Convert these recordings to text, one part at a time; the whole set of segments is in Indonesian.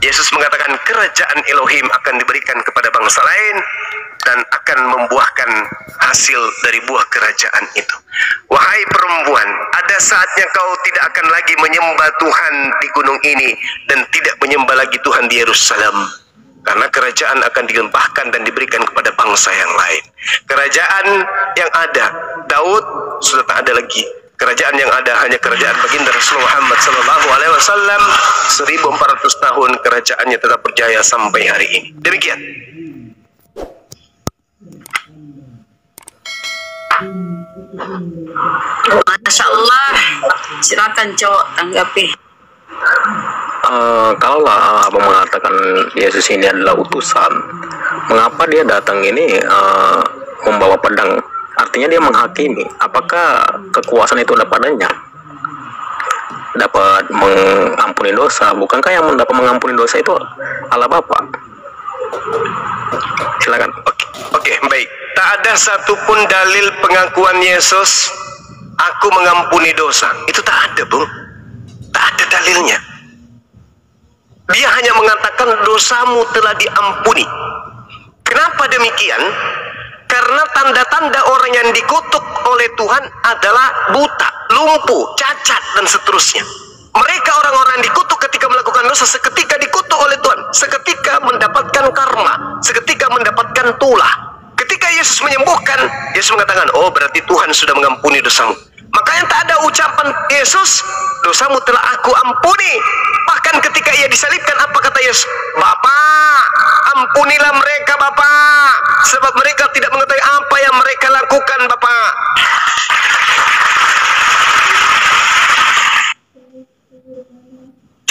Yesus mengatakan kerajaan Elohim akan diberikan kepada bangsa lain dan akan membuahkan hasil dari buah kerajaan itu. Wahai perempuan, ada saatnya kau tidak akan lagi menyembah Tuhan di gunung ini dan tidak menyembah lagi Tuhan di Yerusalem, karena kerajaan akan dilimpahkan dan diberikan kepada bangsa yang lain. Kerajaan yang ada, Daud sudah tak ada lagi. Kerajaan yang ada hanya kerajaan baginda Rasulullah Muhammad sallallahu alaihi wasallam. 1400 tahun kerajaannya tetap berjaya sampai hari ini. Demikian. Masya Allah, silakan cowok tanggapi. Kalau abang mengatakan Yesus ini adalah utusan, mengapa dia datang ini membawa pedang? Artinya dia menghakimi. Apakah kekuasaan itu ada padanya? Dapat mengampuni dosa? Bukankah yang dapat mengampuni dosa itu Allah Bapa? Silakan. Oke, baik. Tak ada satupun dalil pengakuan Yesus, aku mengampuni dosa. Itu tak ada, Bung. Tak ada dalilnya. Dia hanya mengatakan dosamu telah diampuni. Kenapa demikian? Karena tanda-tanda orang yang dikutuk oleh Tuhan adalah buta, lumpuh, cacat, dan seterusnya. Mereka orang-orang yang dikutuk ketika melakukan dosa, seketika dikutuk oleh Tuhan, seketika mendapatkan karma, seketika mendapatkan tulah. Ketika Yesus menyembuhkan, Yesus mengatakan, oh berarti Tuhan sudah mengampuni dosamu. Makanya tak ada ucapan Yesus, dosamu telah aku ampuni. Bahkan ketika ia disalibkan, apa kata Yesus? Bapak, ampunilah mereka Bapak, sebab mereka tidak mengetahui apa yang mereka lakukan Bapak.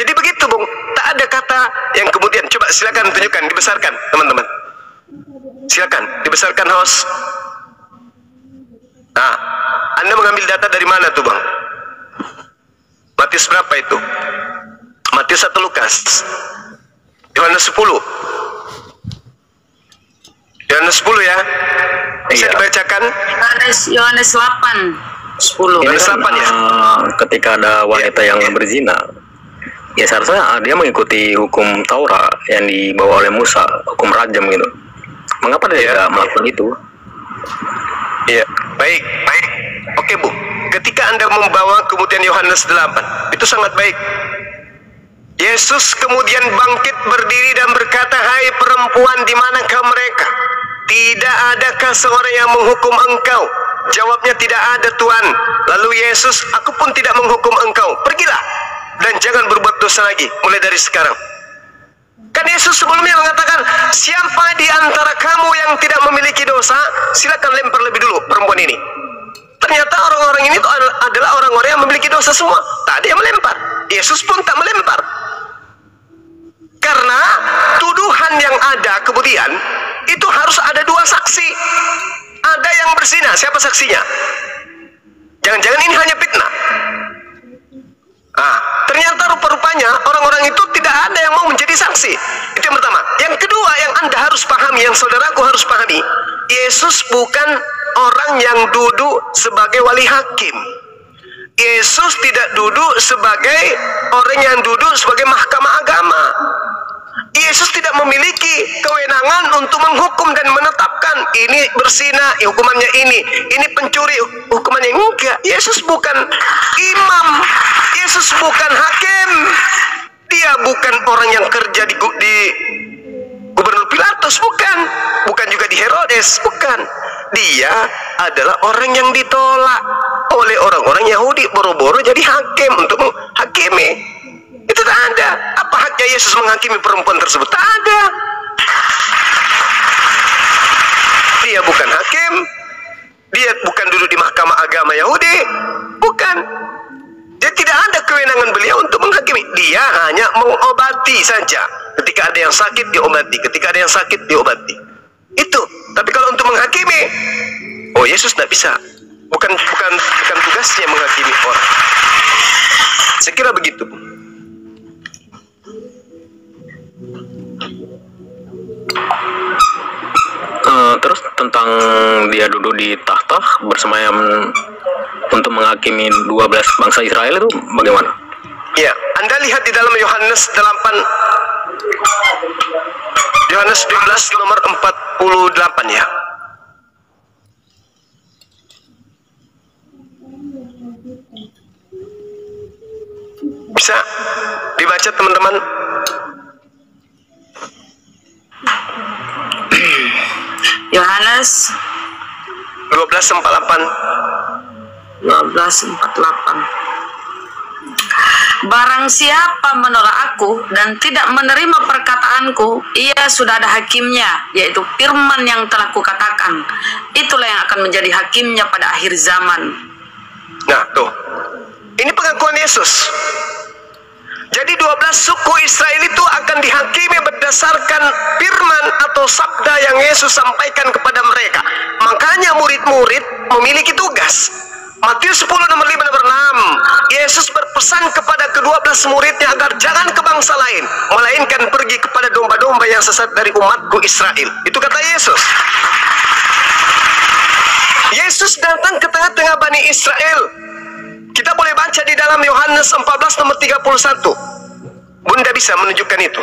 Jadi begitu, Bung. Tak ada kata yang kemudian, coba silakan tunjukkan, dibesarkan teman-teman. Silakan, dibesarkan host. Nah, Anda mengambil data dari mana tuh, Bang? Matius berapa itu? Matius atau Lukas? Yohanes 10. Yohanes 10 ya. Bisa dibacakan? Yohanes 8, 10. Yohanes 8 ya. Ketika ada wanita yang berzina, ya seharusnya dia mengikuti hukum Taurat yang dibawa oleh Musa, hukum rajam gitu. Mengapa dia tidak melakukan itu? Iya, baik. Oke, Bu. Ketika Anda membawa kemudian Yohanes 8, itu sangat baik. Yesus kemudian bangkit berdiri dan berkata, hai perempuan, di manakah mereka? Tidak adakah seorang yang menghukum engkau? Jawabnya, tidak ada Tuhan. Lalu Yesus, aku pun tidak menghukum engkau. Pergilah dan jangan berbuat dosa lagi mulai dari sekarang. Kan Yesus sebelumnya mengatakan, siapa di antara kamu yang tidak memiliki dosa, silakan lempar lebih dulu perempuan ini. Ternyata orang-orang ini adalah orang-orang yang memiliki dosa semua. Tak ada yang melempar. Yesus pun tak melempar. Karena tuduhan yang ada kemudian itu harus ada dua saksi. Ada yang berzina, siapa saksinya? Jangan-jangan ini hanya fitnah. Ternyata rupa-rupanya orang-orang itu tidak ada yang mau menjadi saksi. Itu yang pertama. Yang kedua yang Anda harus pahami, yang saudaraku harus pahami, Yesus bukan orang yang duduk sebagai wali hakim. Yesus tidak duduk sebagai orang yang duduk sebagai mahkamah agama. Yesus tidak memiliki kewenangan untuk menghukum dan menetapkan ini berzina, hukumannya ini pencuri, hukumannya enggak. Yesus bukan imam, Yesus bukan hakim, dia bukan orang yang kerja di Gubernur Pilatus, bukan juga di Herodes, bukan. Dia adalah orang yang ditolak oleh orang-orang Yahudi, boro-boro jadi hakim untuk menghakimi. Itu tak ada. Apa haknya Yesus menghakimi perempuan tersebut? Tak ada. Dia bukan hakim, dia bukan duduk di mahkamah agama Yahudi, bukan. Dia tidak ada kewenangan beliau untuk menghakimi. Dia hanya mengobati saja. Ketika ada yang sakit diobati, ketika ada yang sakit diobati. Itu. Tapi kalau untuk menghakimi, oh Yesus tidak bisa. Bukan tugasnya menghakimi orang. Saya kira begitu. Terus tentang dia duduk di tahta bersemayam untuk menghakimi 12 bangsa Israel itu bagaimana? Ya, Anda lihat di dalam Yohanes 8 Yohanes 12 nomor 48 ya. Bisa dibaca teman-teman? Yohanes 12:48. 12:48. Barang siapa menolak aku dan tidak menerima perkataanku, ia sudah ada hakimnya, yaitu firman yang telah kukatakan. Itulah yang akan menjadi hakimnya pada akhir zaman. Nah tuh, ini pengakuan Yesus. Jadi 12 suku Israel itu akan dihakimi berdasarkan firman atau sabda yang Yesus sampaikan kepada mereka. Makanya murid-murid memiliki tugas. Matius 10 nomor 5 nomor 6, Yesus berpesan kepada ke-12 muridnya agar jangan ke bangsa lain, melainkan pergi kepada domba-domba yang sesat dari umatku Israel. Itu kata Yesus. Yesus datang ke tengah-tengah Bani Israel. Kita boleh baca di dalam Yohanes 14 nomor 31. Bunda bisa menunjukkan itu.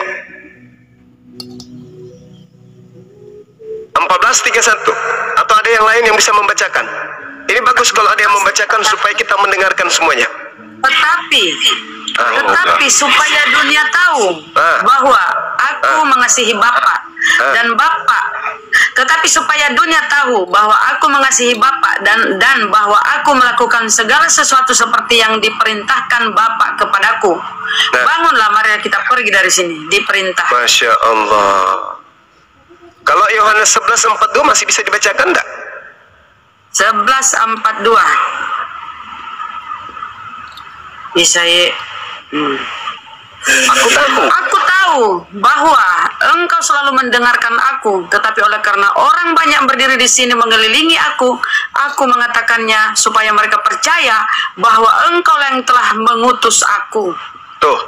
14:31. Atau ada yang lain yang bisa membacakan? Ini bagus kalau ada yang membacakan supaya kita mendengarkan semuanya. Tetapi supaya dunia tahu bahwa aku mengasihi Bapa dan Bapa. Tetapi supaya dunia tahu bahwa aku mengasihi Bapa dan bahwa aku melakukan segala sesuatu seperti yang diperintahkan Bapa kepadaku. Bangunlah, mari kita pergi dari sini. Diperintah. Masya Allah. Kalau Yohanes 11:42 masih bisa dibacakan enggak? 11:42. Bisa ya. Aku tahu bahwa engkau selalu mendengarkan aku, tetapi oleh karena orang banyak berdiri di sini mengelilingi aku mengatakannya supaya mereka percaya bahwa engkau yang telah mengutus aku. Tuh.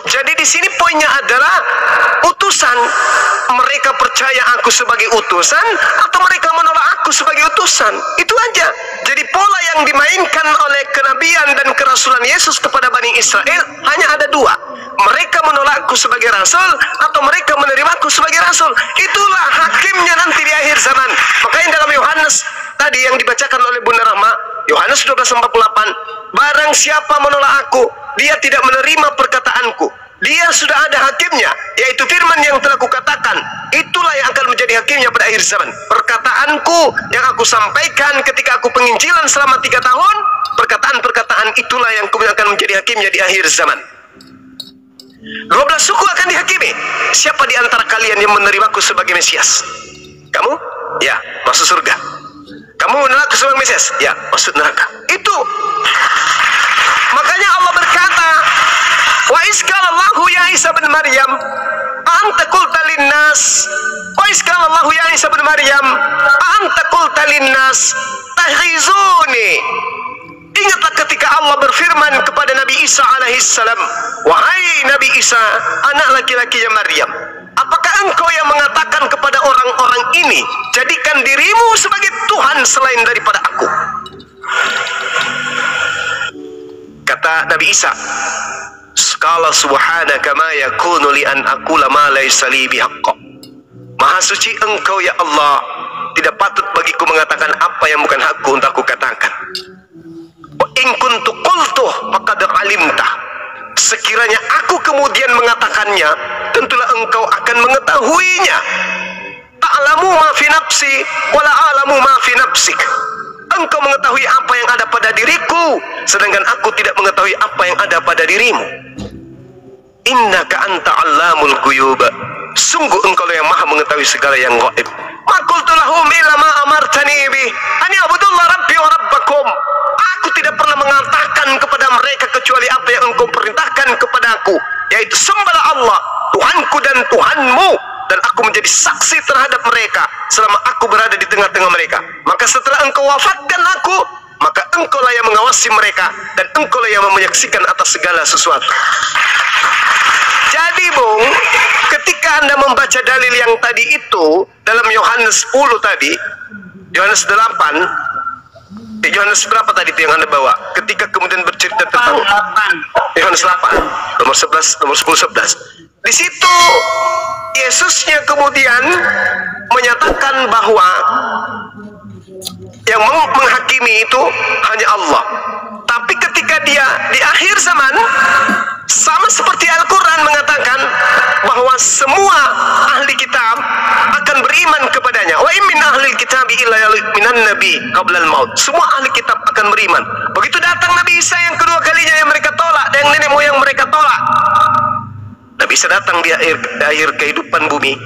Jadi di sini poinnya adalah utusan. Mereka percaya aku sebagai utusan atau mereka menolak aku sebagai utusan. Itu aja. Jadi pola yang dimainkan oleh kenabian dan kerasulan Yesus kepada Bani Israel hanya ada dua. Mereka menolak aku sebagai rasul atau mereka menerima aku sebagai rasul. Itulah hakimnya nanti di akhir zaman. Makanya dalam Yohanes tadi yang dibacakan oleh Bunda Rahma, Yohanes 12:48, barang siapa menolak aku, dia tidak menerima perkataanku. Dia sudah ada hakimnya, yaitu firman yang telah kukatakan. Itulah yang akan menjadi hakimnya pada akhir zaman. Perkataanku yang aku sampaikan ketika aku penginjilan selama 3 tahun, perkataan-perkataan itulah yang kemudian akan menjadi hakimnya di akhir zaman. 12 suku akan dihakimi. Siapa di antara kalian yang menerimaku sebagai Mesias? Kamu? Ya, masuk surga. Kamu menolak aku sebagai Mesias? Ya, masuk neraka. Itu. Makanya Allah berkata, wa iskalallahu ya Isa bin Maryam anta qulta linnas, wa iskalallahu ya Isa bin Maryam anta qulta linnas takhizuni. Ingatlah ketika Allah berfirman kepada Nabi Isa alaihissalam, wahai Nabi Isa, anak laki-lakinya Maryam, apakah engkau yang mengatakan kepada orang-orang ini, jadikan dirimu sebagai Tuhan selain daripada aku? Kata Nabi Isa, qala subhanaka ma yakunu li an aqula ma laysa li bihaqq. Maha suci engkau ya Allah, tidak patut bagiku mengatakan apa yang bukan hakku untuk aku katakan. Wa in kuntu qultuh faqad alimta. Sekiranya aku kemudian mengatakannya, tentulah engkau akan mengetahuinya. Ta'lamu ma fi nafsi wa la a'lamu ma fi nafsik. Engkau mengetahui apa yang ada pada diriku, sedangkan aku tidak mengetahui apa yang ada pada dirimu. Innaka anta 'allamul ghuyub. Sungguh engkau yang maha mengetahui segala yang gaib. Ma qultu lahum illa ma amartani bi an ya'budullah rabbi wa rabbakum. Aku tidak pernah mengatakan kepada mereka kecuali apa yang engkau perintahkan kepadaku, yaitu sembahlah Allah, Tuhanku dan Tuhanmu, dan aku menjadi saksi terhadap mereka selama aku berada di tengah-tengah mereka. Maka setelah engkau wafatkan aku, maka engkaulah yang mengawasi mereka dan engkaulah yang menyaksikan atas segala sesuatu. Jadi Bung, ketika Anda membaca dalil yang tadi itu dalam Yohanes 10 tadi, Yohanes 8, Yohanes berapa tadi itu yang Anda bawa? Ketika kemudian bercerita tentang Yohanes 8, nomor 11, nomor 10, 11. Di situ Yesusnya kemudian menyatakan bahwa yang menghakimi itu hanya Allah. Tapi ketika dia di akhir zaman, sama seperti Al-Quran mengatakan bahwa semua ahli kitab akan beriman kepadanya. Wa in min ahlil kitabi illa minan nabi qablal maut. Semua ahli kitab akan beriman. Begitu datang Nabi Isa yang kedua kalinya, yang mereka tolak dan yang nenek moyang mereka tolak, Nabi Isa datang di akhir kehidupan bumi,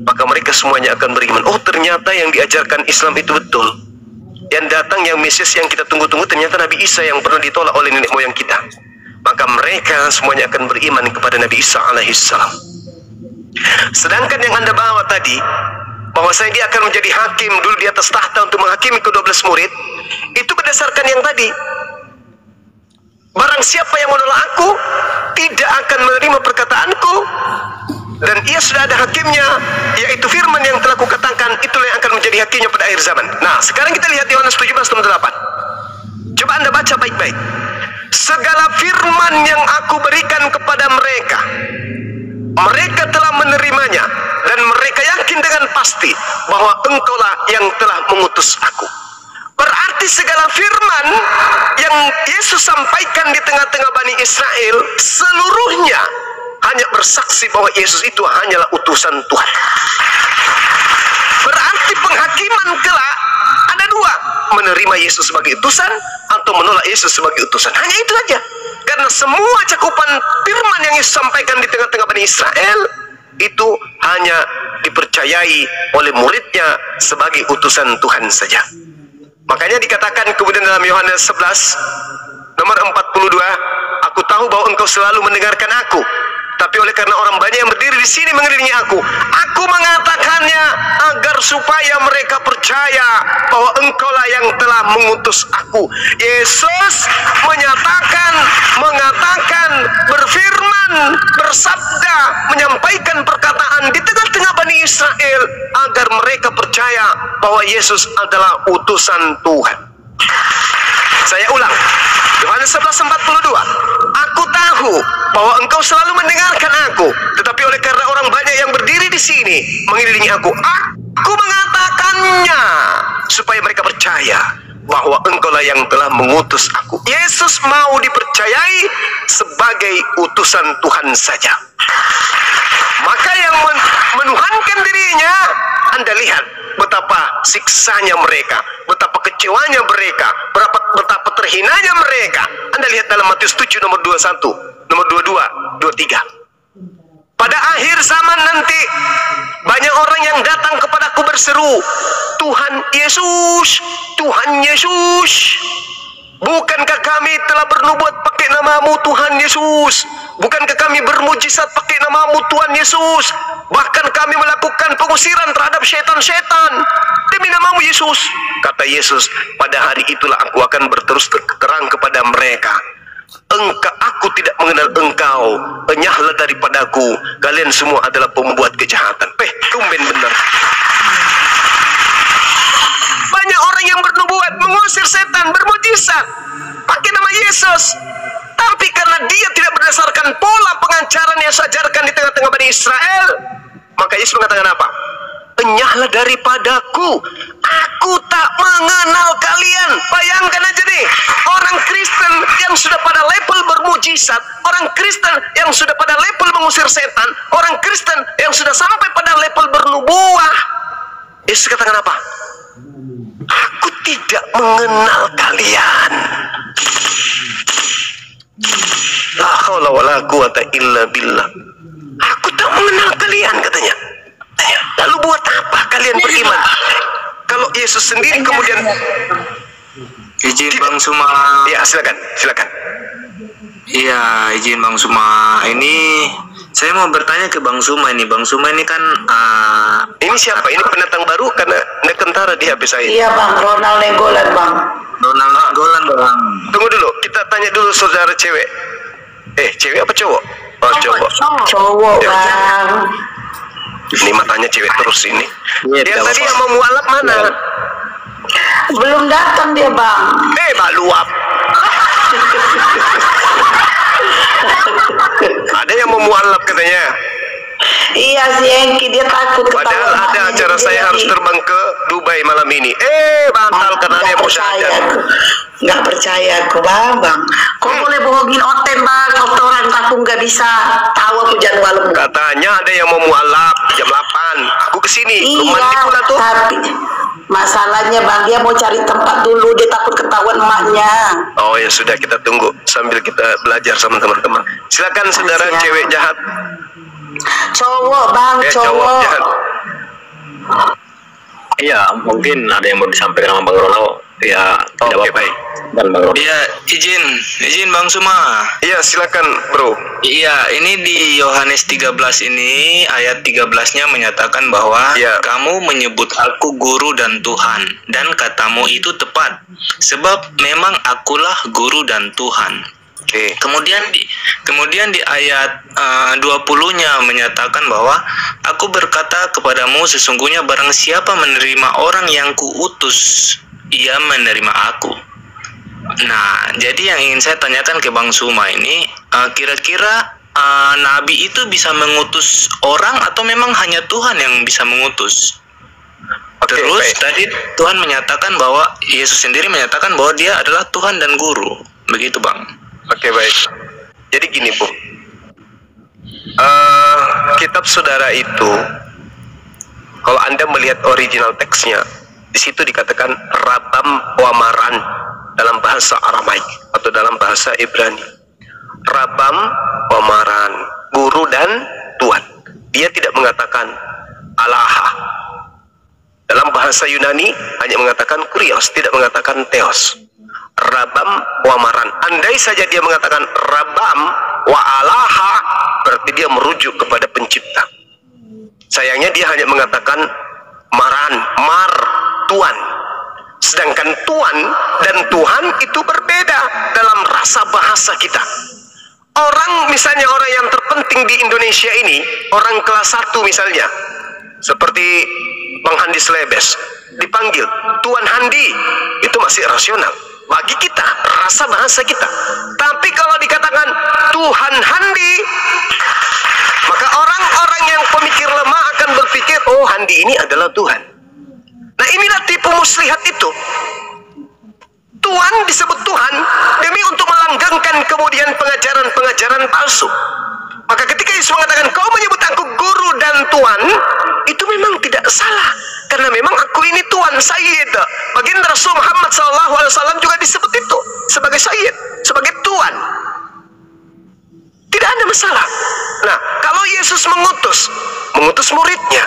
maka mereka semuanya akan beriman. Oh, ternyata yang diajarkan Islam itu betul. Yang datang, yang Mesias yang kita tunggu-tunggu, ternyata Nabi Isa yang pernah ditolak oleh nenek moyang kita. Maka mereka semuanya akan beriman kepada Nabi Isa alaihissalam. Sedangkan yang Anda bawa tadi, bahwasanya dia akan menjadi hakim dulu di atas tahta untuk menghakimi ke-12 murid, itu berdasarkan yang tadi. Barang siapa yang menolak aku, tidak akan menerima perkataanku, dan ia sudah ada hakimnya, yaitu firman yang telah kukatakan, itulah yang akan menjadi hakimnya pada akhir zaman. Nah, sekarang kita lihat Yohanes 17:8. Coba Anda baca baik-baik. Segala firman yang aku berikan kepada mereka, mereka telah menerimanya, dan mereka yakin dengan pasti bahwa engkaulah yang telah mengutus aku. Berarti segala firman yang Yesus sampaikan di tengah-tengah Bani Israel, seluruhnya hanya bersaksi bahwa Yesus itu hanyalah utusan Tuhan. Berarti penghakiman kelak ada dua: menerima Yesus sebagai utusan atau menolak Yesus sebagai utusan. Hanya itu aja. Karena semua cakupan firman yang Yesus sampaikan di tengah-tengah Bani Israel itu hanya dipercayai oleh muridnya sebagai utusan Tuhan saja. Makanya dikatakan kemudian dalam Yohanes 11 nomor 42, aku tahu bahwa engkau selalu mendengarkan aku, tapi oleh karena orang banyak yang berdiri di sini mengelilingi aku mengatakannya agar supaya mereka percaya bahwa engkaulah yang telah mengutus aku. Yesus mengatakan, berfirman, bersabda, menyampaikan perkataan di tengah-tengah Bani Israel agar mereka percaya bahwa Yesus adalah utusan Tuhan. Saya ulang, Yohanes 11:42. Aku tahu bahwa engkau selalu mendengarkan aku, tetapi oleh karena orang banyak yang berdiri di sini mengelilingi aku mengatakannya supaya mereka percaya bahwa engkaulah yang telah mengutus aku. Yesus mau dipercayai sebagai utusan Tuhan saja. Maka yang menuhankan dirinya, Anda lihat betapa siksanya mereka, betapa kecewanya mereka, betapa terhinanya mereka. Anda lihat dalam Matius 7 nomor 21, nomor 22, 23. Pada akhir zaman nanti banyak orang yang datang kepadaku berseru, Tuhan Yesus, Tuhan Yesus, bukankah kami telah bernubuat pakai namamu Tuhan Yesus? Bukankah kami bermujizat pakai namamu Tuhan Yesus? Bahkan kami melakukan pengusiran terhadap setan-setan demi namamu Yesus. Kata Yesus, pada hari itulah aku akan berterus terang kepada mereka, aku tidak mengenal engkau, enyahlah daripadaku, kalian semua adalah pembuat kejahatan. Tumben benar. Banyak orang yang bernubuat, mengusir setan, bermujizat pakai nama Yesus, tapi karena dia tidak berdasarkan pola pengajaran yang seajarkan di tengah-tengah Bani Israel, maka Yesus mengatakan apa? Enyahlah daripadaku, aku tak mengenal kalian. Bayangkan aja nih, orang Kristen yang sudah pada level bermujizat, orang Kristen yang sudah pada level mengusir setan, orang Kristen yang sudah sampai pada level bernubuah, Yesus katakan apa? Aku tidak mengenal kalian. La haula wala quwata illa billah. Aku tak mengenal kalian, katanya. Lalu buat apa kalian beriman? Kalau Yesus sendiri kemudian izin Bang Suma. Ya, silakan. Iya, izin Bang Suma. Ini saya mau bertanya ke Bang Suma ini. Bang Suma ini kan ini siapa? Ini pendatang baru karena ada kentara di HP saya. Iya Bang, Ronald Nenggolan Bang. Ronald Nenggolan Bang. Tunggu dulu, kita tanya dulu saudara cewek. Cewek apa cowok? Oh, Cowok ya, Bang. Ini matanya cewek terus ini. Yang tadi yang mau mualaf mana? Belum datang dia Bang. Baluap. Ada yang mau mualaf katanya. Iya si Engki dia takut ketahuan. Padahal ada acara saya harus terbang ke Dubai malam ini. Batal karena dia mau syahadat. Nggak percaya aku bang. Kau boleh bohongin Oten bang. Orang kampung nggak bisa tahu aku jangan malam. Katanya ada yang mau mualaf jam 8. Aku kesini. Iya, pula tuh. tapi masalahnya bang dia mau cari tempat dulu. Dia takut ketahuan emaknya. Oh ya sudah, kita tunggu sambil kita belajar sama teman-teman. Silakan saudara cewek jahat. Cowok bang, cowok jahat. Iya, mungkin ada yang mau disampaikan sama Bang Ronald. Ya, tidak apa-apa. Baik. Dan Bang Ronald. Iya, izin Bang Suma. Iya, silakan, Bro. Iya, ini di Yohanes 13 ini ayat 13-nya menyatakan bahwa kamu menyebut aku guru dan Tuhan, dan katamu itu tepat, sebab memang akulah guru dan Tuhan. Kemudian di ayat 20-nya menyatakan bahwa aku berkata kepadamu sesungguhnya barang siapa menerima orang yang kuutus, ia menerima aku. Nah, jadi yang ingin saya tanyakan ke Bang Suma ini, kira-kira Nabi itu bisa mengutus orang atau memang hanya Tuhan yang bisa mengutus? Terus tadi Tuhan menyatakan bahwa Yesus sendiri menyatakan bahwa dia adalah Tuhan dan Guru. Begitu Bang. Oke, baik. Jadi gini, Bu. Kitab saudara itu, kalau Anda melihat original teksnya, di situ dikatakan Rabam Wamaran dalam bahasa Aramaik atau dalam bahasa Ibrani. Rabam Wamaran, guru dan Tuhan. Dia tidak mengatakan Alaha. Dalam bahasa Yunani hanya mengatakan Kurios, tidak mengatakan Theos. Rabam Wamaran. Andai saja dia mengatakan Rabam wa Alaha, berarti dia merujuk kepada pencipta. Sayangnya dia hanya mengatakan Maran, Mar, Tuhan. Sedangkan Tuhan dan Tuhan itu berbeda dalam rasa bahasa kita. Misalnya orang yang terpenting di Indonesia ini, orang kelas 1 misalnya, seperti Bang Handi Slebes, dipanggil Tuan Handi, itu masih rasional bagi kita, rasa bahasa kita. Tapi kalau dikatakan Tuhan Handi, maka orang-orang yang pemikir lemah akan berpikir, oh Handi ini adalah Tuhan. Nah, inilah tipu muslihat itu. Tuhan disebut Tuhan demi untuk melanggengkan kemudian pengajaran-pengajaran palsu. Maka ketika Yesus mengatakan kau menyebut aku guru dan Tuhan, itu memang tidak salah, karena memang aku ini Tuhan, Sayyid. Baginda Rasul Muhammad SAW juga disebut itu sebagai Sayyid, sebagai Tuhan. Tidak ada masalah. Nah, kalau Yesus mengutus muridnya,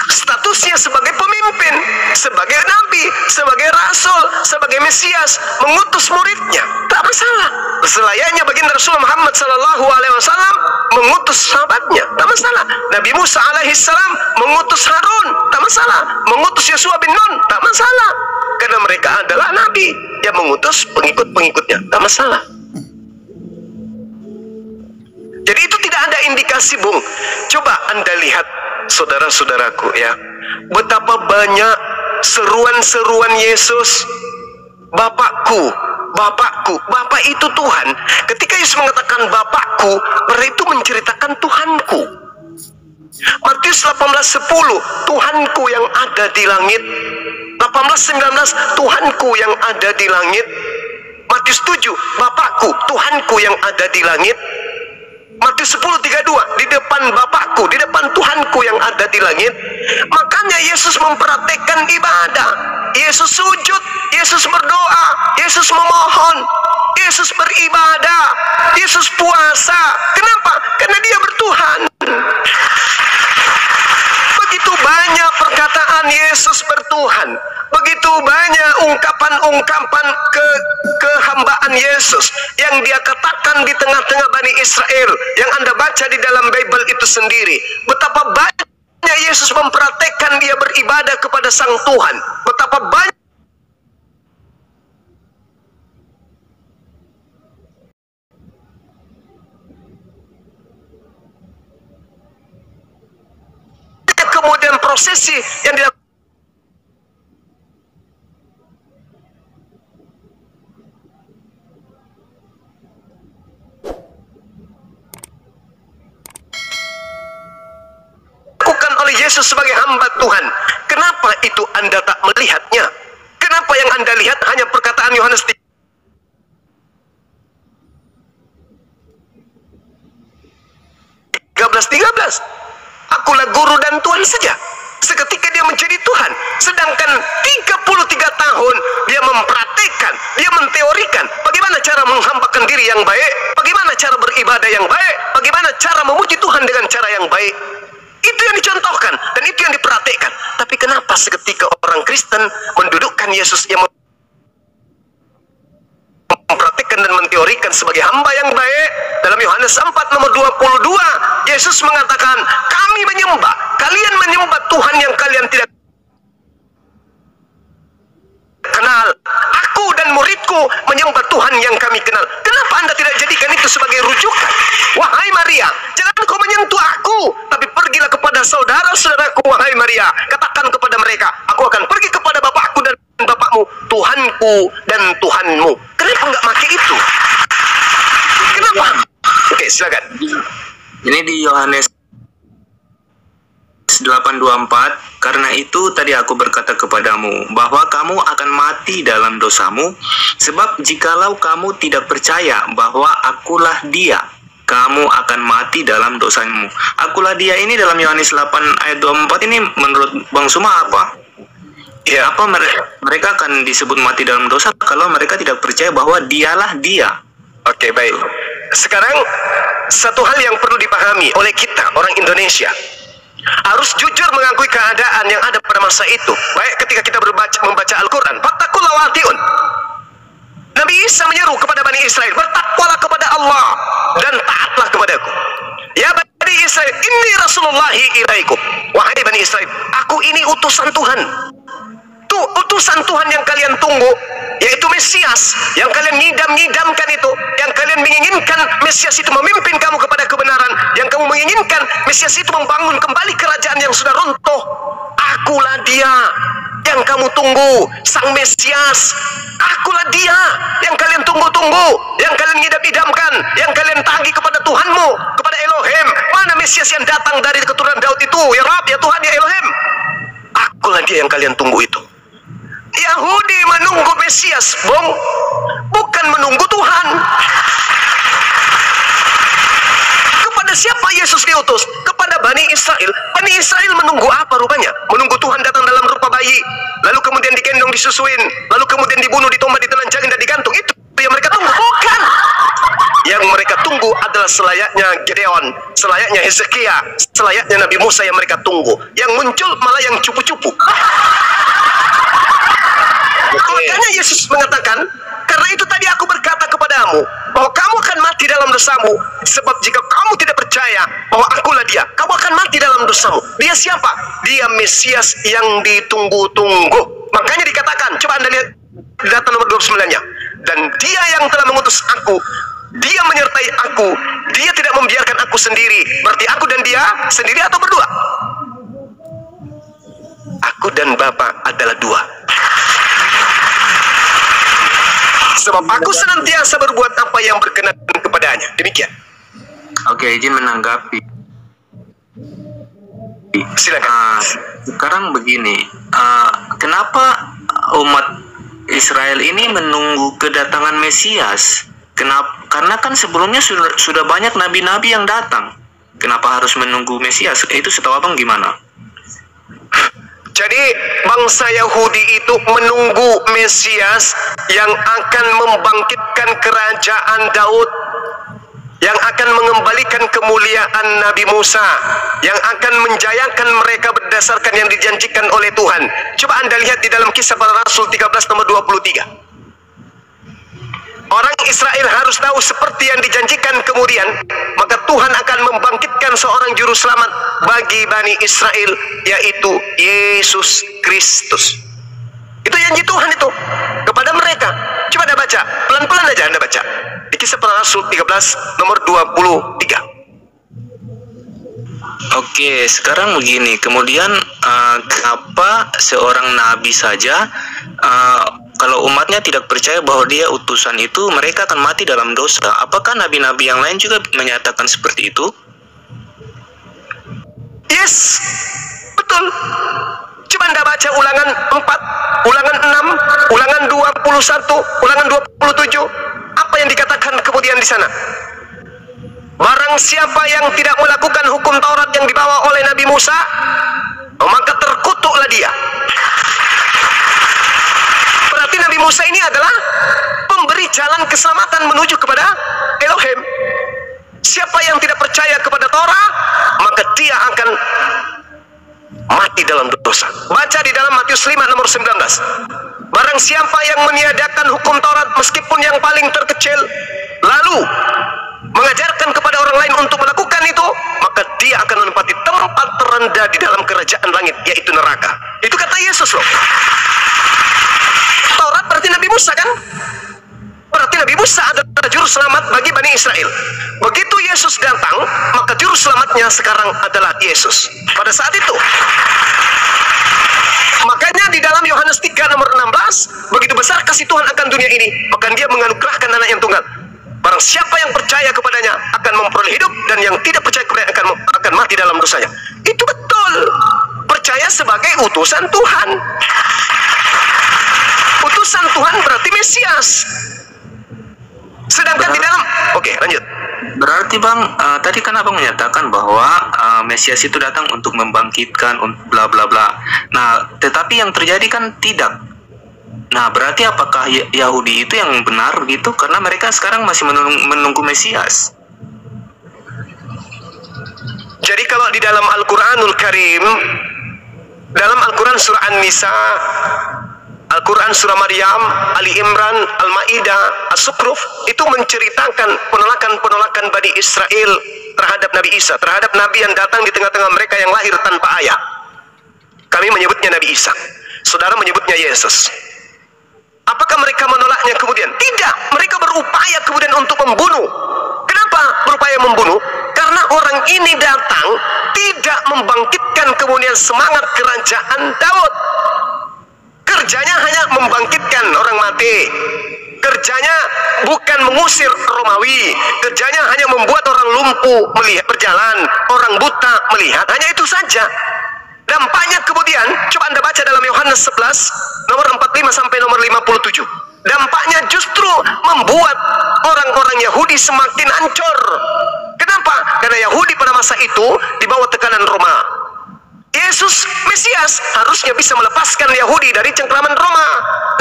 statusnya sebagai pemimpin, sebagai nabi, sebagai rasul, sebagai Mesias, mengutus muridnya, tak masalah. Selayaknya baginda Rasul Muhammad SAW mengutus sahabatnya, tak masalah. Nabi Musa alaihissalam mengutus Harun, tak masalah. Mengutus Yosua bin Nun, tak masalah. Karena mereka adalah nabi yang mengutus pengikut-pengikutnya, tak masalah. Jadi itu tidak ada indikasi, Bung. Coba Anda lihat, saudara-saudaraku ya, betapa banyak seruan-seruan Yesus, Bapakku, Bapakku, Bapak itu Tuhan. Ketika Yesus mengatakan Bapakku, berarti itu menceritakan Tuhanku. Matius 18:10, Tuhanku yang ada di langit. 18:19, Tuhanku yang ada di langit. Matius 7, Bapakku, Tuhanku yang ada di langit. Matius 10:32, di depan Bapakku, di depan Tuhanku yang ada di langit. Makanya Yesus mempraktekkan ibadah. Yesus sujud, Yesus berdoa, Yesus memohon, Yesus beribadah, Yesus puasa. Kenapa? Karena dia bertuhan. Begitu banyak perkataan Yesus bertuhan, begitu banyak ungkapan-ungkapan kehambaan Yesus yang dia katakan di tengah-tengah Bani Israel, yang Anda baca di dalam Bible itu sendiri. Betapa banyak Yesus mempraktekkan dia beribadah kepada Sang Tuhan. Betapa banyak kemudian prosesi yang dilakukan. Yesus sebagai hamba Tuhan. Kenapa itu Anda tak melihatnya? Kenapa yang Anda lihat hanya perkataan Yohanes 13:13. Akulah guru dan Tuhan saja. Seketika dia menjadi Tuhan. Sedangkan 33 tahun dia mempraktikkan, dia menteorikan bagaimana cara menghambakan diri yang baik, bagaimana cara beribadah yang baik, bagaimana cara memuji Tuhan dengan cara yang baik. Itu yang dicontohkan dan itu yang diperhatikan. Tapi kenapa seketika orang Kristen mendudukkan Yesus yang mempraktikkan dan menteorikan sebagai hamba yang baik? Dalam Yohanes 4 nomor 22, Yesus mengatakan, kami menyembah, kalian menyembah Tuhan yang kalian tidak kenal. Aku dan muridku menyembah Tuhan yang kami kenal. Kenapa Anda tidak jadikan itu sebagai rujukan? Wahai Maria, jangan kau menyentuh aku, tapi pergilah kepada saudara-saudaraku, wahai Maria. Katakan kepada mereka, aku akan pergi kepada Bapakku dan Bapakmu, Tuhanku dan Tuhanmu. Kenapa nggak pakai itu? Kenapa? Oke, silakan. Ini di Yohanes 8:24, karena itu tadi aku berkata kepadamu bahwa kamu akan mati dalam dosamu, sebab jikalau kamu tidak percaya bahwa akulah dia, kamu akan mati dalam dosamu. Akulah dia ini dalam Yohanes 8 ayat 24 ini menurut Bang Suma apa? Ya, apa mereka akan disebut mati dalam dosa kalau mereka tidak percaya bahwa dialah dia? Oke, baik. Sekarang satu hal yang perlu dipahami oleh kita orang Indonesia, harus jujur mengakui keadaan yang ada pada masa itu. Baik ketika kita membaca Al-Quran, fattaqullaha wa ati'un. Nabi Isa menyeru kepada Bani Israel, bertakwalah kepada Allah dan taatlah kepadaku. Ya Bani Israel, inni rasulullahi ilaikum. Wahai Bani Israel, aku ini utusan Tuhan. Tuh utusan Tuhan yang kalian tunggu, yaitu Mesias, yang kalian ngidam-ngidamkan itu, yang kalian menginginkan Mesias itu memimpin kamu kepada kebenaran, yang kamu menginginkan Mesias itu membangun kembali kerajaan yang sudah runtuh. Akulah dia yang kamu tunggu, Sang Mesias. Akulah dia yang kalian tunggu-tunggu, yang kalian ngidam-ngidamkan, yang kalian tagih kepada Tuhanmu, kepada Elohim. Mana Mesias yang datang dari keturunan Daud itu? Ya Rabb, ya Tuhan, ya Elohim. Akulah dia yang kalian tunggu itu. Yahudi menunggu Mesias, bukan menunggu Tuhan. Kepada siapa Yesus diutus? Kepada Bani Israel. Bani Israel menunggu apa rupanya? Menunggu Tuhan datang dalam rupa bayi, lalu kemudian digendong, disusuin, lalu kemudian dibunuh, ditombak, ditelanjangin dan digantung. Itu yang mereka tunggu, bukan. Yang mereka tunggu adalah selayaknya Gideon, selayaknya Hezekia, selayaknya Nabi Musa yang mereka tunggu. Yang muncul malah yang cupu-cupu. Makanya Yesus mengatakan, karena itu tadi aku berkata kepadamu bahwa kamu akan mati dalam dosamu, sebab jika kamu tidak percaya bahwa akulah dia, kamu akan mati dalam dosamu. Dia siapa? Dia Mesias yang ditunggu-tunggu. Makanya dikatakan, coba Anda lihat data nomor 29-nya. Dan dia yang telah mengutus aku, dia menyertai aku, dia tidak membiarkan aku sendiri. Berarti aku dan dia sendiri atau berdua? Aku dan Bapa adalah dua. Sebab aku senantiasa berbuat apa yang berkenan kepadanya. Demikian. Oke, izin menanggapi. Silakan. Sekarang begini, kenapa umat Israel ini menunggu kedatangan Mesias? Kenapa? Karena kan sebelumnya sudah banyak nabi-nabi yang datang. Kenapa harus menunggu Mesias? Itu setahu Abang gimana? Jadi bangsa Yahudi itu menunggu Mesias yang akan membangkitkan kerajaan Daud, yang akan mengembalikan kemuliaan Nabi Musa, yang akan menjayakan mereka berdasarkan yang dijanjikan oleh Tuhan. Coba Anda lihat di dalam Kisah Para Rasul 13 nomor 23. Orang Israel harus tahu seperti yang dijanjikan kemudian, maka Tuhan akan membangkitkan seorang juru selamat bagi Bani Israel, yaitu Yesus Kristus. Itu janji Tuhan itu kepada mereka. Coba Anda baca, pelan-pelan aja Anda baca. Di Kisah Para Rasul 13 nomor 23. Oke, sekarang begini. Kemudian kenapa seorang nabi saja kalau umatnya tidak percaya bahwa dia utusan itu, mereka akan mati dalam dosa? Apakah nabi-nabi yang lain juga menyatakan seperti itu? Yes, betul. Coba Anda baca Ulangan 4, Ulangan 6, Ulangan 21, Ulangan 27. Apa yang dikatakan kemudian di sana? Barang siapa yang tidak melakukan hukum Taurat yang dibawa oleh Nabi Musa, maka terkutuklah dia. Berarti Nabi Musa ini adalah pemberi jalan keselamatan menuju kepada Elohim. Siapa yang tidak percaya kepada Torah, maka dia akan mati dalam dosa. Baca di dalam Matius 5 nomor 19. Barang siapa yang meniadakan hukum Taurat meskipun yang paling terkecil, lalu mengajarkan kepada orang lain untuk melakukan itu, maka dia akan menempati tempat terendah di dalam kerajaan langit, yaitu neraka. Itu kata Yesus loh. Taurat berarti Nabi Musa kan? Berarti Nabi Musa adalah juru selamat bagi Bani Israel. Begitu Yesus datang, maka juru selamatnya sekarang adalah Yesus. Pada saat itu, makanya di dalam Yohanes 3 nomor 16, begitu besar kasih Tuhan akan dunia ini, maka dia menganugerahkan anak yang tunggal. Barang siapa yang percaya kepadanya akan memperoleh hidup, dan yang tidak percaya kepadanya akan mati dalam dosanya. Itu betul. Percaya sebagai utusan Tuhan. Utusan Tuhan berarti Mesias. Sedangkan di dalam, oke, lanjut. Berarti Bang, tadi kan Abang menyatakan bahwa Mesias itu datang untuk membangkitkan bla bla bla. Nah, tetapi yang terjadi kan tidak. Nah, berarti apakah Yahudi itu yang benar gitu? Karena mereka sekarang masih menunggu Mesias. Jadi kalau di dalam Al-Quranul Karim, dalam Al-Quran surah An-Nisa, Al-Quran surah Maryam, Ali Imran, Al-Ma'idah, As-Sukruf, itu menceritakan penolakan-penolakan Bani Israel terhadap Nabi Isa, terhadap Nabi yang datang di tengah-tengah mereka yang lahir tanpa ayah. Kami menyebutnya Nabi Isa, saudara menyebutnya Yesus. Apakah mereka menolaknya kemudian? Tidak, mereka berupaya kemudian untuk membunuh. Kenapa berupaya membunuh? Karena orang ini datang tidak membangkitkan kemudian semangat kerajaan Daud. Kerjanya hanya membangkitkan orang mati. Kerjanya bukan mengusir Romawi. Kerjanya hanya membuat orang lumpuh melihat berjalan, orang buta melihat. Hanya itu saja. Dampaknya kemudian, coba Anda baca dalam Yohanes 11, nomor 45 sampai nomor 57. Dampaknya justru membuat orang-orang Yahudi semakin hancur. Kenapa? Karena Yahudi pada masa itu di bawah tekanan Roma. Yesus Mesias harusnya bisa melepaskan Yahudi dari cengkraman Roma,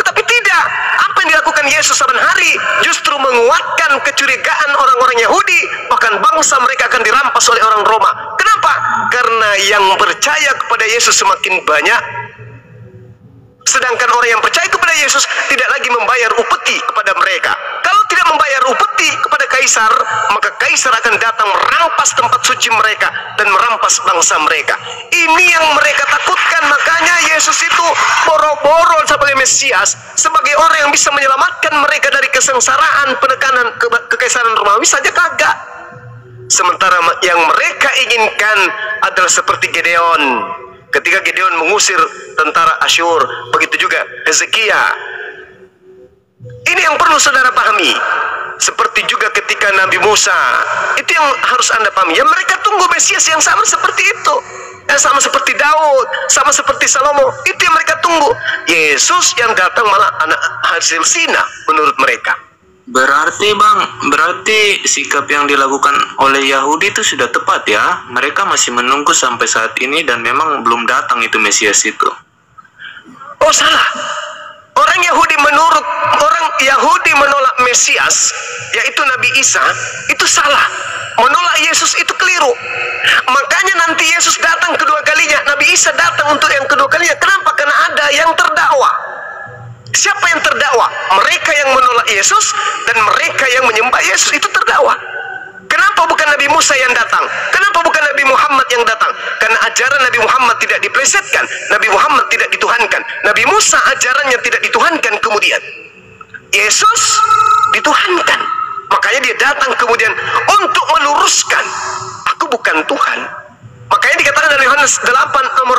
tetapi tidak. Apa yang dilakukan Yesus saban hari justru menguatkan kecurigaan orang-orang Yahudi, bahkan bangsa mereka akan dirampas oleh orang Roma. Kenapa? Karena yang percaya kepada Yesus semakin banyak, sedangkan orang yang percaya kepada Yesus tidak lagi membayar upeti kepada mereka. Kalau tidak membayar upeti kepada Kaisar, maka Kaisar akan datang merampas tempat suci mereka dan merampas bangsa mereka. Ini yang mereka takutkan. Makanya Yesus itu boro-boro sebagai Mesias, sebagai orang yang bisa menyelamatkan mereka dari kesengsaraan penekanan kekaisaran Romawi saja kagak. Sementara yang mereka inginkan adalah seperti Gideon. Ketika Gideon mengusir tentara Asyur, begitu juga Hezekia. Ini yang perlu saudara pahami. Seperti juga ketika Nabi Musa, itu yang harus Anda pahami. Ya, mereka tunggu Mesias yang sama seperti itu, sama seperti Daud, sama seperti Salomo. Itu yang mereka tunggu. Yesus yang datang malah anak hasil zina menurut mereka. Berarti Bang, berarti sikap yang dilakukan oleh Yahudi itu sudah tepat ya. Mereka masih menunggu sampai saat ini dan memang belum datang itu Mesias itu. Oh, salah. Orang Yahudi menolak Mesias, yaitu Nabi Isa, itu salah. Menolak Yesus itu keliru. Makanya nanti Yesus datang kedua kalinya, Nabi Isa datang untuk yang kedua kalinya. Kenapa? Karena ada yang terdakwa. Siapa yang terdakwa? Mereka yang menolak Yesus dan mereka yang menyembah Yesus itu terdakwa. Kenapa bukan Nabi Musa yang datang? Kenapa bukan Nabi Muhammad yang datang? Karena ajaran Nabi Muhammad tidak diplesetkan, Nabi Muhammad tidak dituhankan. Nabi Musa ajarannya tidak dituhankan, kemudian Yesus dituhankan. Makanya dia datang kemudian untuk meluruskan, aku bukan Tuhan. Makanya dikatakan dari Yohanes 8 nomor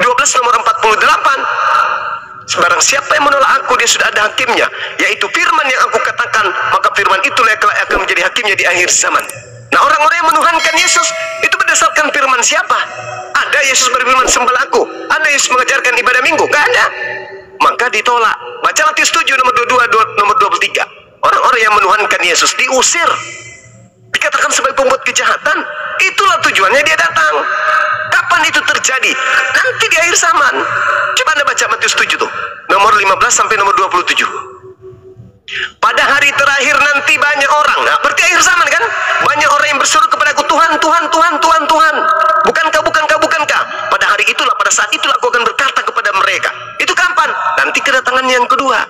12 nomor 48, sebarang siapa yang menolak aku, dia sudah ada hakimnya, yaitu firman yang aku katakan, maka firman itulah yang akan menjadi hakimnya di akhir zaman. Nah, orang-orang yang menuhankan Yesus itu benar berdasarkan firman siapa? Ada Yesus berfirman sembah aku, ada Yesus mengajarkan ibadah minggu? Gak ada. Maka ditolak. Baca Matius 7 nomor 22, nomor 23. Orang-orang yang menuhankan Yesus diusir, dikatakan sebagai pembuat kejahatan. Itulah tujuannya dia datang. Kapan itu terjadi? Nanti di akhir zaman. Coba Anda baca Matius 7 tuh, nomor 15 sampai nomor 27. Pada hari terakhir nanti banyak orang. Nah, berarti akhir zaman kan? Banyak orang yang berseru kepadaku, Tuhan, Tuhan, Tuhan, Tuhan, Tuhan. Bukankah, bukankah, bukankah? Pada hari itulah, pada saat itulah aku akan berkata kepada mereka. Itu kapan? Nanti kedatangan yang kedua.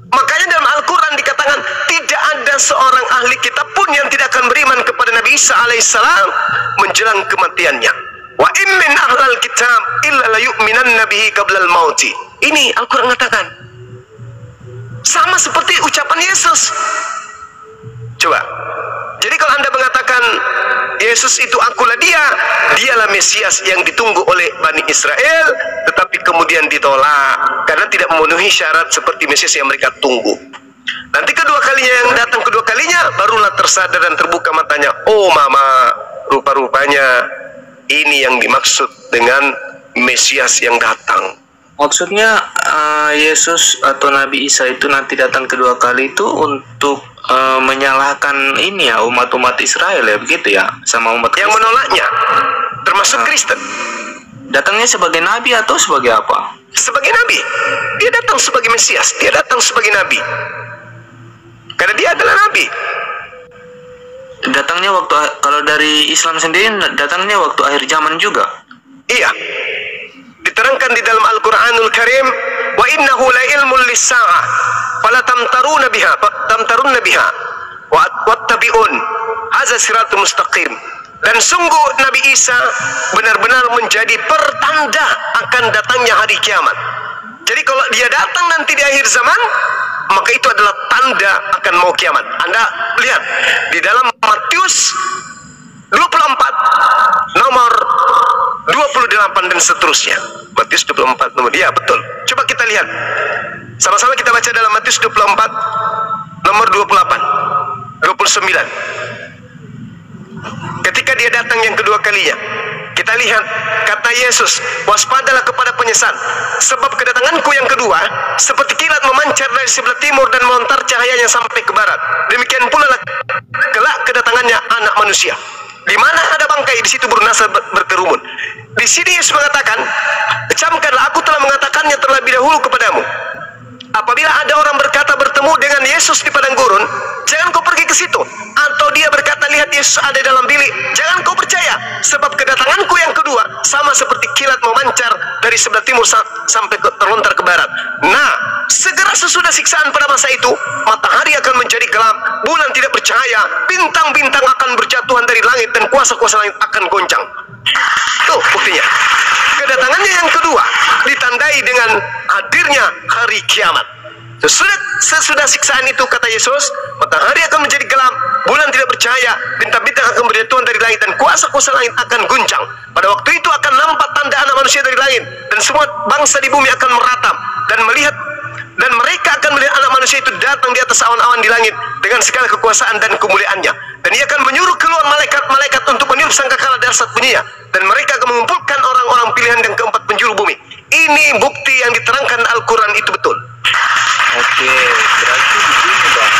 Makanya dalam Al-Quran dikatakan tidak ada seorang ahli kitab pun yang tidak akan beriman kepada Nabi Isa alaihissalam menjelang kematiannya. Wa in min ahlal kitab illa la yu'minanna bihi qablal mauti. Ini Al-Quran mengatakan. Sama seperti ucapan Yesus. Coba. Jadi kalau Anda mengatakan Yesus itu akulah dia, dialah Mesias yang ditunggu oleh Bani Israel, tetapi kemudian ditolak karena tidak memenuhi syarat seperti Mesias yang mereka tunggu. Nanti kedua kalinya yang datang kedua kalinya, barulah tersadar dan terbuka matanya. Oh mama, rupa-rupanya ini yang dimaksud dengan Mesias yang datang. Maksudnya Yesus atau Nabi Isa itu nanti datang kedua kali itu untuk menyalahkan ini ya, umat-umat Israel ya, begitu ya, sama umat yang Kristen. menolaknya, termasuk Kristen. Datangnya sebagai nabi atau sebagai apa? Sebagai nabi. Dia datang sebagai Mesias, dia datang sebagai nabi. Karena dia adalah nabi. Datangnya waktu, kalau dari Islam sendiri datangnya waktu akhir zaman juga. Iya. Diterangkan di dalam Al-Quranul Karim, wa innahu la ilmun lis-sa'ah fala tamtaruna biha wattabi'un hadza siratul mustaqim. Dan sungguh Nabi Isa benar-benar menjadi pertanda akan datangnya hari kiamat. Jadi kalau dia datang nanti di akhir zaman, maka itu adalah tanda akan mau kiamat. Anda lihat di dalam Matius 24 nomor 28 dan seterusnya. Matius 24 nomor, ya betul. Coba kita lihat. Sama-sama kita baca dalam Matius 24 nomor 28, 29. Ketika dia datang yang kedua kalinya, kita lihat kata Yesus, waspadalah kepada penyesat, sebab kedatanganku yang kedua seperti kilat memancar dari sebelah timur dan melontar cahayanya sampai ke barat. Demikian pula kelak kedatangannya Anak Manusia. Di mana ada bangkai, di situ bernasab berkerumun. Di sini Yesus mengatakan, camkanlah, aku telah mengatakannya terlebih dahulu kepadamu. Apabila ada orang berkata bertemu dengan Yesus di padang gurun, jangan kau pergi ke situ. Atau dia berkata lihat Yesus ada dalam bilik, jangan kau percaya, sebab kedatanganku yang kedua sama seperti kilat memancar dari sebelah timur sampai terlontar ke barat. Nah, segera sesudah siksaan pada masa itu, matahari akan menjadi gelap, bulan tidak bercahaya, bintang-bintang akan berjatuhan dari langit, dan kuasa-kuasa langit akan goncang. Tuh buktinya. Kedatangannya yang kedua ditandai dengan hadirnya hari kiamat. Sesudah siksaan itu, kata Yesus, matahari akan menjadi gelap, bulan tidak bercahaya, bintang-bintang akan berjatuhan dari langit, dan kuasa-kuasa langit akan guncang. Pada waktu itu akan nampak tanda Anak Manusia dari langit, dan semua bangsa di bumi akan meratap dan melihat, dan mereka akan melihat Anak Manusia itu datang di atas awan-awan di langit dengan segala kekuasaan dan kemuliaannya. Dan ia akan menyuruh keluar malaikat-malaikat untuk meniup sangkakala dahsyat bunyinya, dan mereka akan mengumpulkan orang-orang pilihan dan keempat penjuru bumi. Ini bukti yang diterangkan Al-Quran itu betul. Oke, berarti begini Bang.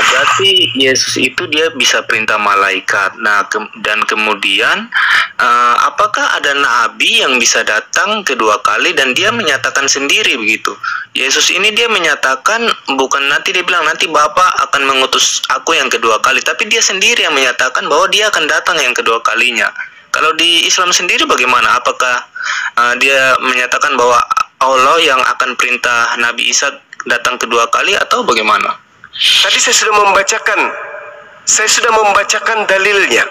Berarti Yesus itu dia bisa perintah malaikat. Nah, dan kemudian apakah ada nabi yang bisa datang kedua kali dan dia menyatakan sendiri begitu? Yesus ini dia menyatakan, bukan nanti dia bilang nanti Bapa akan mengutus aku yang kedua kali, tapi dia sendiri yang menyatakan bahwa dia akan datang yang kedua kalinya. Kalau di Islam sendiri bagaimana? Apakah dia menyatakan bahwa Allah yang akan perintah Nabi Isa datang kedua kali atau bagaimana? Tadi saya sudah membacakan dalilnya.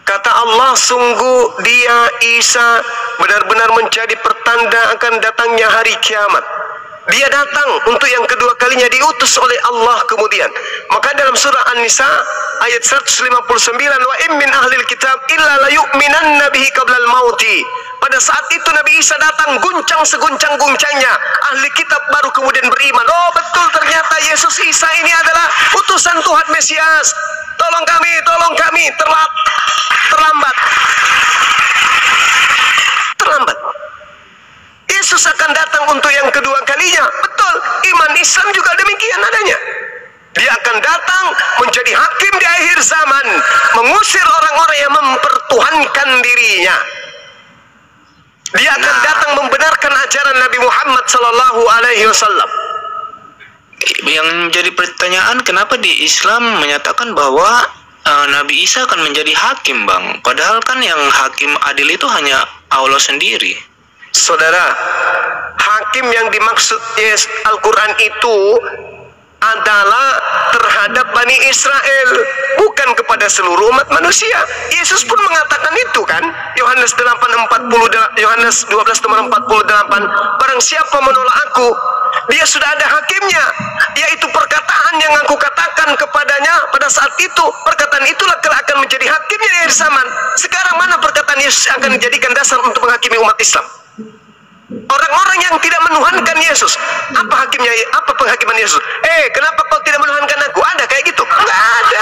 Kata Allah, sungguh dia Isa benar-benar menjadi pertanda akan datangnya hari kiamat. Dia datang untuk yang kedua kalinya, diutus oleh Allah kemudian. Maka dalam surah An-Nisa ayat 159, wa in min ahlil kitab illa la yu'minanna bihi qablal mauti. Pada saat itu Nabi Isa datang, guncang seguncang-guncangnya, ahli kitab baru kemudian beriman. Oh betul, ternyata Yesus Isa ini adalah utusan Tuhan Mesias. tolong kami, terlambat. Yesus akan datang untuk yang kedua kalinya. Betul, iman Islam juga demikian adanya. Dia akan datang menjadi hakim di akhir zaman, mengusir orang-orang yang mempertuhankan dirinya. Dia akan datang membenarkan ajaran Nabi Muhammad sallallahu alaihi wasallam. Yang menjadi pertanyaan, kenapa di Islam menyatakan bahwa Nabi Isa akan menjadi hakim, Bang? Padahal kan yang hakim adil itu hanya Allah sendiri. Saudara, hakim yang dimaksud Al-Quran itu adalah terhadap Bani Israel, bukan kepada seluruh umat manusia. Yesus pun mengatakan itu kan, Yohanes 12:48, barang siapa menolak aku, dia sudah ada hakimnya, yaitu perkataan yang aku katakan kepadanya pada saat itu. Perkataan itulah kelak akan menjadi hakimnya di akhir zaman. Sekarang mana perkataan Yesus akan dijadikan dasar untuk menghakimi umat Islam? Orang-orang yang tidak menuhankan Yesus, apa hakimnya? Apa penghakiman Yesus? Kenapa kau tidak menuhankan aku? Ada kayak gitu? Enggak ada.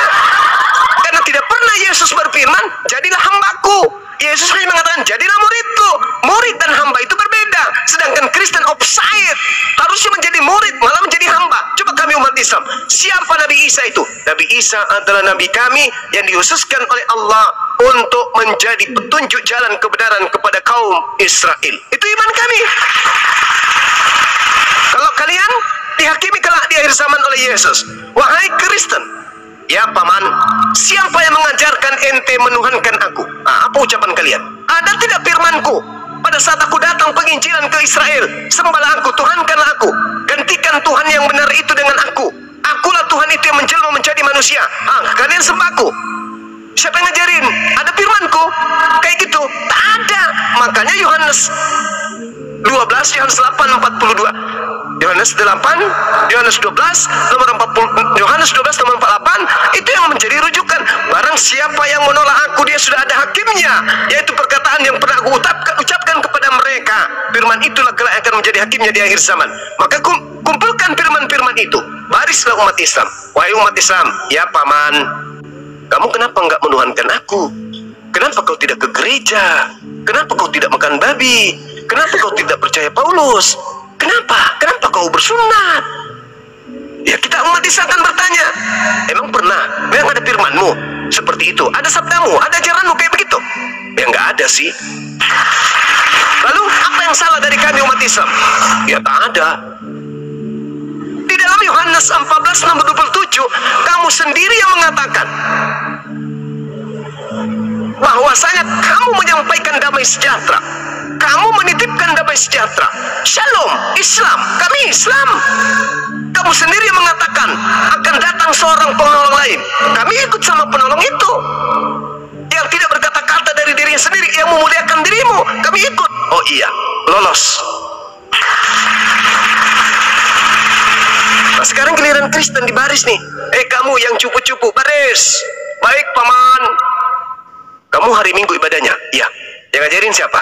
Karena tidak pernah Yesus berfirman, jadilah hambaku. Yesus hanya mengatakan, jadilah muridku. Murid dan hamba itu berbeda. Sedangkan Kristen offside, harusnya menjadi murid, malah menjadi hamba. Coba kami umat Islam, siapa Nabi Isa itu? Nabi Isa adalah Nabi kami yang dihususkan oleh Allah untuk menjadi petunjuk jalan kebenaran kepada kaum Israel. Itu iman kami. Kalau kalian dihakimi kelak di akhir zaman oleh Yesus, wahai Kristen, ya paman, siapa yang mengajarkan ente menuhankan aku? Apa ucapan kalian? Ada tidak firmanku? Pada saat aku datang penginjilan ke Israel, sembahlah aku, tuhankanlah aku, gantikan Tuhan yang benar itu dengan aku. Akulah Tuhan itu yang menjelma menjadi manusia. Kalian sembahku. Siapa yang ngajarin? Ada firmanku? Kayak gitu? Tak ada. Makanya Yohanes 12, Yohanes 8, 42. Yohanes 8, Yohanes 12, nomor 40, Yohanes 12, nomor 48, itu yang menjadi rujukan. Barang siapa yang menolak aku, dia sudah ada hakimnya, yaitu perkataan yang pernah aku ucapkan kepada mereka. Firman itulah kelak akan menjadi hakimnya di akhir zaman. Maka kumpulkan firman-firman itu, barislah umat Islam. Wahai umat Islam, ya paman, kamu kenapa enggak menuhankan aku? Kenapa kau tidak ke gereja? Kenapa kau tidak makan babi? Kenapa kau tidak percaya Paulus? Kenapa? Kenapa kau bersunat? Ya, kita umat Islam akan bertanya, emang pernah? Memang ada firmanmu seperti itu? Ada sabdamu? Ada ajaranmu kayak begitu? Ya nggak ada sih. Lalu apa yang salah dari kami umat Islam? Ya tak ada. Di dalam Yohanes 14 nomor 27, kamu sendiri yang mengatakan bahwasanya kamu menyampaikan damai sejahtera, kamu menitipkan damai sejahtera, shalom, Islam, kami Islam. Kamu sendiri yang mengatakan akan datang seorang penolong lain, kami ikut sama penolong itu yang tidak berkata-kata dari dirinya sendiri, yang memuliakan dirimu, kami ikut. Oh iya, lolos. Nah, sekarang giliran Kristen di baris nih. Kamu yang cupu-cupu, baris. Baik paman, kamu hari Minggu ibadahnya? Iya. Yang ngajarin siapa?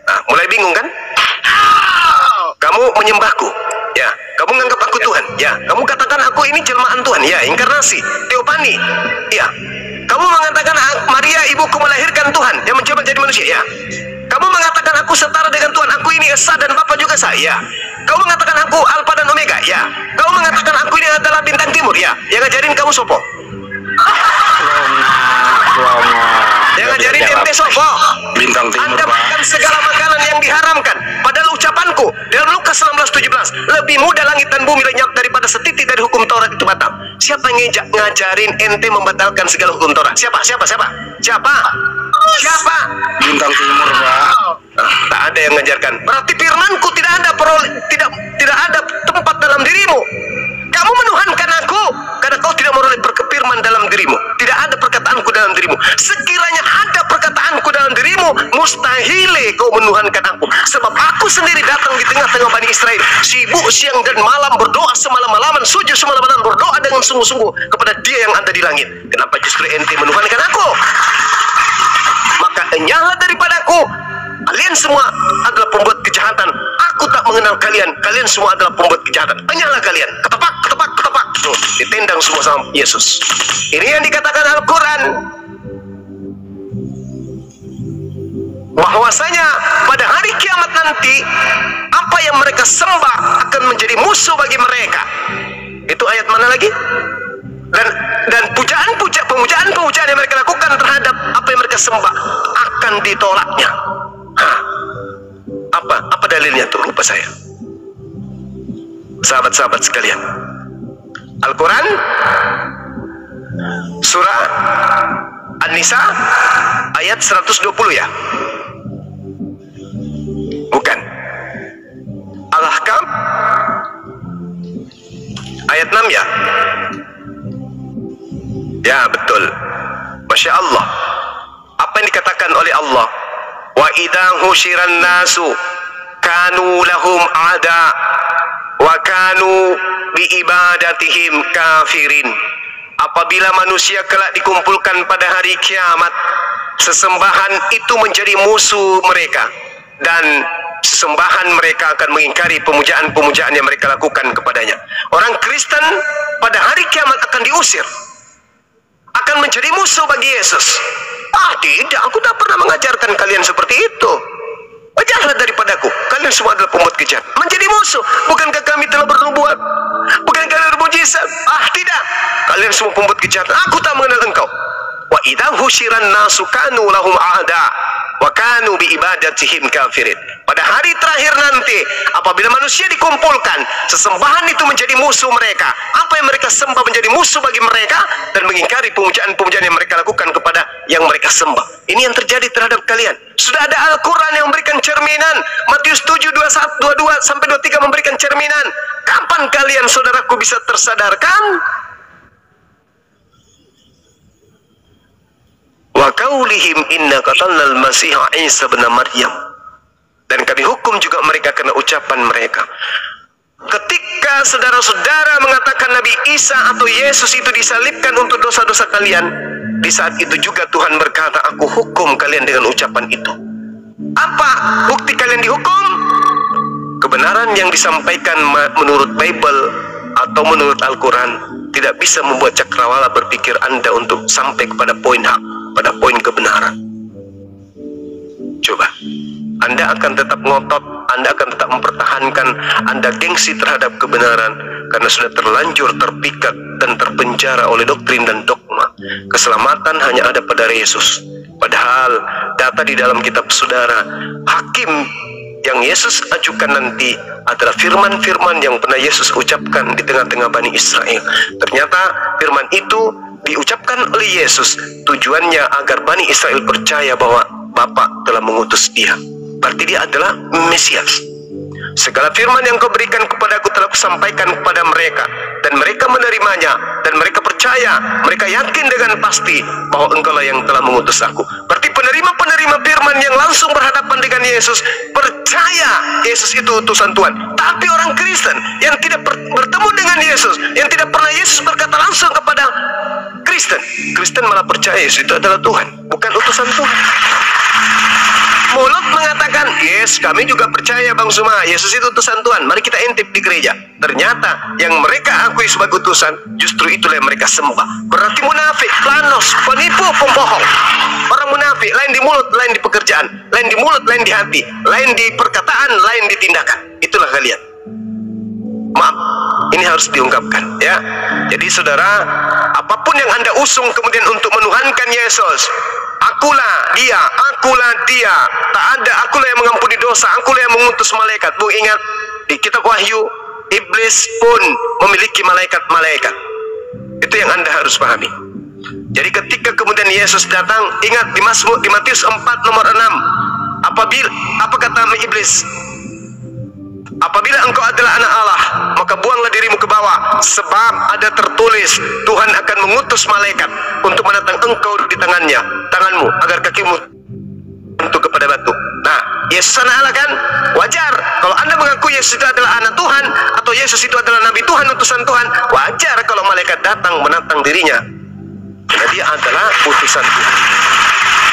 Nah, mulai bingung kan? Kamu menyembahku? Ya. Kamu menganggap aku Tuhan? Ya. Kamu katakan aku ini jelmaan Tuhan? Ya. Inkarnasi, teopani? Ya. Kamu mengatakan Maria ibuku melahirkan Tuhan yang mencoba jadi manusia? Ya. Kamu mengatakan aku setara dengan Tuhan, aku ini Esa dan Bapa juga saya? Kamu mengatakan aku Alfa dan Omega? Ya. Kamu mengatakan aku ini adalah bintang timur? Ya. Yang ngajarin kamu sopo? Yang ngajarin ente sopo? Bintang timur. Anda makan segala makanan yang diharamkan. Padahal ucapanku dalam Lukas 19:17, lebih mudah langit dan bumi lenyap daripada setitik dari hukum Taurat itu batal. Siapa yang ngajarin ente membatalkan segala hukum Taurat? Siapa? Bintang timur, Pak. Tak ada yang mengajarkan. Berarti firmanku tidak ada tempat dalam dirimu. Kamu menuhankan aku karena kau tidak meroleh firman dalam dirimu. Tidak ada perkataanku dalam dirimu. Sekiranya ada perkataanku dalam dirimu, mustahil kau menuhankan aku. Sebab aku sendiri datang di tengah-tengah Bani Israel, sibuk siang dan malam berdoa semalam-malaman, sujud semalam-malaman, berdoa dengan sungguh-sungguh kepada Dia yang ada di langit. Kenapa justru ente menuhankan aku? Maka enyahlah daripadaku. Kalian semua adalah pembuat kejahatan. Aku tak mengenal kalian. Kalian semua adalah pembuat kejahatan. Enyahlah kalian. Ketepak, ketepak, ketepak. Tuh, ditendang semua sama Yesus. Ini yang dikatakan Al-Quran, bahwasanya pada hari kiamat nanti apa yang mereka sembah akan menjadi musuh bagi mereka. Itu ayat mana lagi? Dan pemujaan yang mereka lakukan terhadap apa yang mereka sembah akan ditolaknya. Apa dalilnya tuh? Lupa saya. Sahabat-sahabat sekalian, Al-Quran surah An-Nisa ayat 120 ya? Bukan. Al-Ahkam ayat 6 ya? Ya, betul. Masya Allah. Apa yang dikatakan oleh Allah? Wa idza husyiran nasu kanu lahum ada wa kanu bi ibadatihim kafirin. Apabila manusia kelak dikumpulkan pada hari kiamat, sesembahan itu menjadi musuh mereka, dan sesembahan mereka akan mengingkari pemujaan-pemujaan yang mereka lakukan kepadanya. Orang Kristen pada hari kiamat akan diusir, akan menjadi musuh bagi Yesus. Tidak, aku tak pernah mengajarkan kalian seperti itu. Wajahlah daripadaku, kalian semua adalah pembuat kejahatan. Menjadi musuh. Bukankah kami telah bernubuat? Bukankah kalian bermujizat? Tidak, kalian semua pembuat kejahatan. Aku tak mengenal engkau. Wa idza husyiran nasu kanu lahum a'da wa kanu bi ibadatihim kafirin. Pada hari terakhir nanti, apabila manusia dikumpulkan, sesembahan itu menjadi musuh mereka. Apa yang mereka sembah menjadi musuh bagi mereka, dan mengingkari pemujaan-pemujaan yang mereka lakukan kepada yang mereka sembah. Ini yang terjadi terhadap kalian. Sudah ada Al-Quran yang memberikan cerminan. Matius 7:22-23 memberikan cerminan. Kapan kalian, saudaraku, bisa tersadarkan? Wa qaulihim inna qatalnal masiha Isa bin Maryam. Dan kami hukum juga mereka karena ucapan mereka. Ketika saudara-saudara mengatakan Nabi Isa atau Yesus itu disalibkan untuk dosa-dosa kalian, di saat itu juga Tuhan berkata, aku hukum kalian dengan ucapan itu. Apa bukti kalian dihukum? Kebenaran yang disampaikan menurut Bible atau menurut Al-Quran tidak bisa membuat cakrawala berpikir Anda untuk sampai kepada poin hak, pada poin kebenaran. Coba, Anda akan tetap ngotot, Anda akan tetap mempertahankan, Anda gengsi terhadap kebenaran karena sudah terlanjur terpikat dan terpenjara oleh doktrin dan dogma. Keselamatan hanya ada pada Yesus. Padahal data di dalam kitab saudara, hakim yang Yesus ajukan nanti adalah firman-firman yang pernah Yesus ucapkan di tengah-tengah Bani Israel. Ternyata firman itu diucapkan oleh Yesus, tujuannya agar Bani Israel percaya bahwa Bapa telah mengutus dia. Berarti dia adalah Mesias. Segala firman yang kau berikan kepadaku telah kusampaikan kepada mereka, dan mereka menerimanya, dan mereka percaya, mereka yakin dengan pasti bahwa engkaulah yang telah mengutus aku. Berarti penerima-penerima firman yang langsung berhadapan dengan Yesus percaya Yesus itu utusan Tuhan. Tapi orang Kristen yang tidak bertemu dengan Yesus, yang tidak pernah Yesus berkata langsung kepada Kristen malah percaya Yesus itu adalah Tuhan, bukan utusan Tuhan. Mulut mengatakan, yes, kami juga percaya Bang Suma, Yesus itu utusan Tuhan, mari kita intip di gereja. Ternyata yang mereka akui sebagai utusan, justru itulah yang mereka sembah. Berarti munafik, planos, penipu, pembohong. Orang munafik, lain di mulut, lain di pekerjaan, lain di mulut, lain di hati, lain di perkataan, lain di tindakan. Itulah kalian. Maaf, ini harus diungkapkan ya. Jadi saudara, apapun yang Anda usung kemudian untuk menuhankan Yesus, akulah dia, tak ada akulah yang mengampuni dosa, akulah yang mengutus malaikat. Bu, ingat di kitab Wahyu, iblis pun memiliki malaikat-malaikat. Itu yang Anda harus pahami. Jadi ketika kemudian Yesus datang, ingat di Matius 4 nomor 6, apa kata iblis? Apabila engkau adalah anak Allah, maka buanglah dirimu ke bawah, sebab ada tertulis, Tuhan akan mengutus malaikat untuk menatang engkau di tanganmu, agar kakimu untuk kepada batu. Nah, Yesus anak Allah kan? Wajar kalau Anda mengaku Yesus itu adalah anak Tuhan, atau Yesus itu adalah Nabi Tuhan, utusan Tuhan. Wajar kalau malaikat datang menatang dirinya, karena dia adalah utusan Tuhan.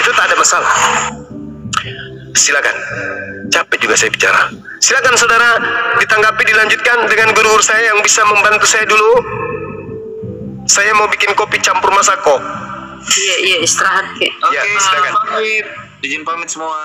Itu tak ada masalah. Silakan. Capek juga saya bicara. Silakan saudara, ditanggapi, dilanjutkan dengan guru saya yang bisa membantu saya dulu. Saya mau bikin kopi campur masako. Iya, istirahat, Ki. Oke, Ya, silakan. pamit. Izin pamit semua.